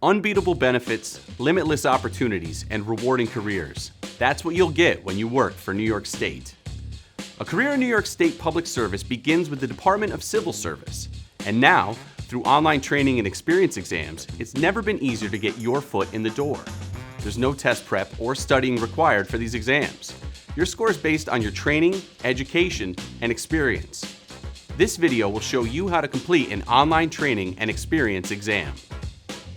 Unbeatable benefits, limitless opportunities, and rewarding careers. That's what you'll get when you work for New York State. A career in New York State Public Service begins with the Department of Civil Service. And now, through online training and experience exams, it's never been easier to get your foot in the door. There's no test prep or studying required for these exams. Your score is based on your training, education, and experience. This video will show you how to complete an online training and experience exam.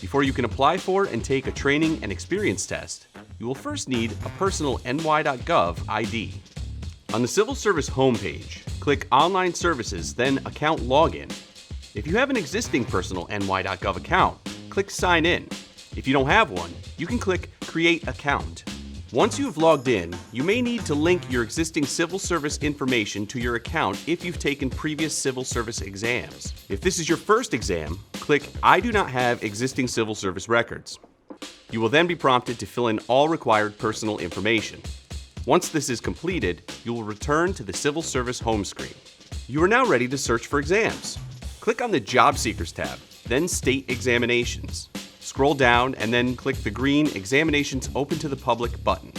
Before you can apply for and take a training and experience test, you will first need a personal ny.gov ID. On the Civil Service homepage, click Online Services, then Account Login. If you have an existing personal ny.gov account, click Sign In. If you don't have one, you can click Create Account. Once you've logged in, you may need to link your existing civil service information to your account if you've taken previous civil service exams. If this is your first exam, click I do not have existing civil service records. You will then be prompted to fill in all required personal information. Once this is completed, you will return to the Civil Service home screen. You are now ready to search for exams. Click on the Job Seekers tab, then State Examinations. Scroll down and then click the green Examinations Open to the Public button.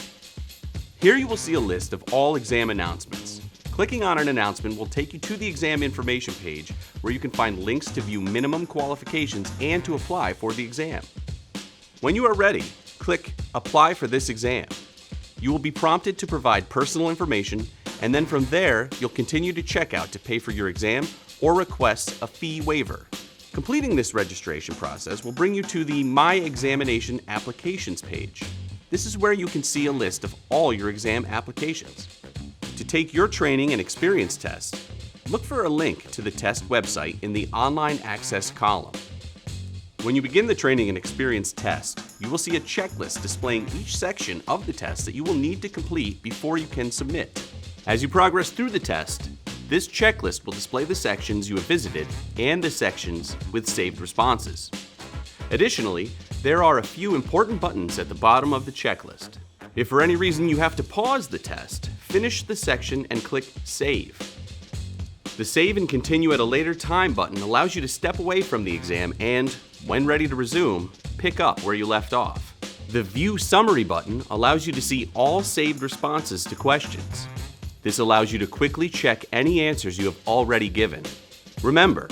Here you will see a list of all exam announcements. Clicking on an announcement will take you to the exam information page where you can find links to view minimum qualifications and to apply for the exam. When you are ready, click Apply for this exam. You will be prompted to provide personal information, and then from there, you'll continue to check out to pay for your exam or request a fee waiver. Completing this registration process will bring you to the My Examination Applications page. This is where you can see a list of all your exam applications. To take your training and experience test, look for a link to the test website in the Online Access column. When you begin the training and experience test, you will see a checklist displaying each section of the test that you will need to complete before you can submit. As you progress through the test, this checklist will display the sections you have visited and the sections with saved responses. Additionally, there are a few important buttons at the bottom of the checklist. If for any reason you have to pause the test, finish the section and click Save. The Save and Continue at a later time button allows you to step away from the exam and, when ready to resume, pick up where you left off. The View Summary button allows you to see all saved responses to questions. This allows you to quickly check any answers you have already given. Remember,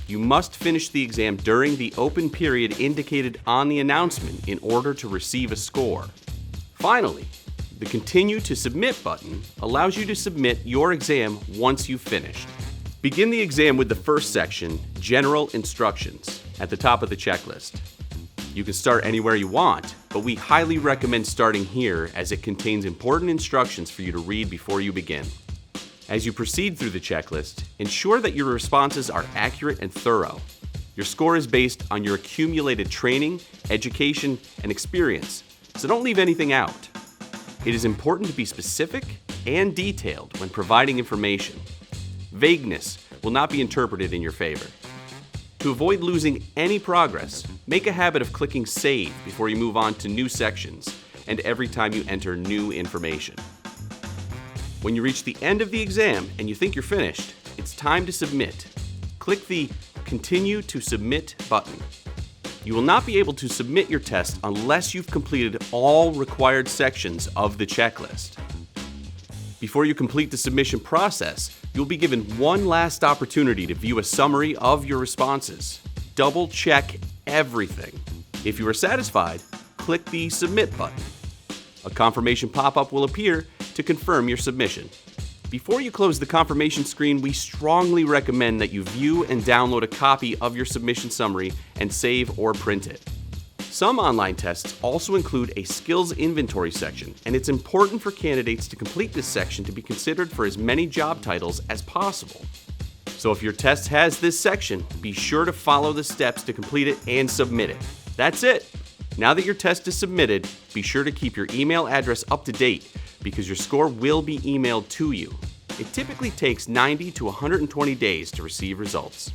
you must finish the exam during the open period indicated on the announcement in order to receive a score. Finally, the Continue to Submit button allows you to submit your exam once you've finished. Begin the exam with the first section, General Instructions, at the top of the checklist. You can start anywhere you want, but we highly recommend starting here as it contains important instructions for you to read before you begin. As you proceed through the checklist, ensure that your responses are accurate and thorough. Your score is based on your accumulated training, education, and experience, so don't leave anything out. It is important to be specific and detailed when providing information. Vagueness will not be interpreted in your favor. To avoid losing any progress, make a habit of clicking Save before you move on to new sections and every time you enter new information. When you reach the end of the exam and you think you're finished, it's time to submit. Click the Continue to Submit button. You will not be able to submit your test unless you've completed all required sections of the checklist. Before you complete the submission process, you'll be given one last opportunity to view a summary of your responses. Double check everything. If you are satisfied, click the Submit button. A confirmation pop-up will appear to confirm your submission. Before you close the confirmation screen, we strongly recommend that you view and download a copy of your submission summary and save or print it. Some online tests also include a skills inventory section, and it's important for candidates to complete this section to be considered for as many job titles as possible. So if your test has this section, be sure to follow the steps to complete it and submit it. That's it. Now that your test is submitted, be sure to keep your email address up to date because your score will be emailed to you. It typically takes 90 to 120 days to receive results.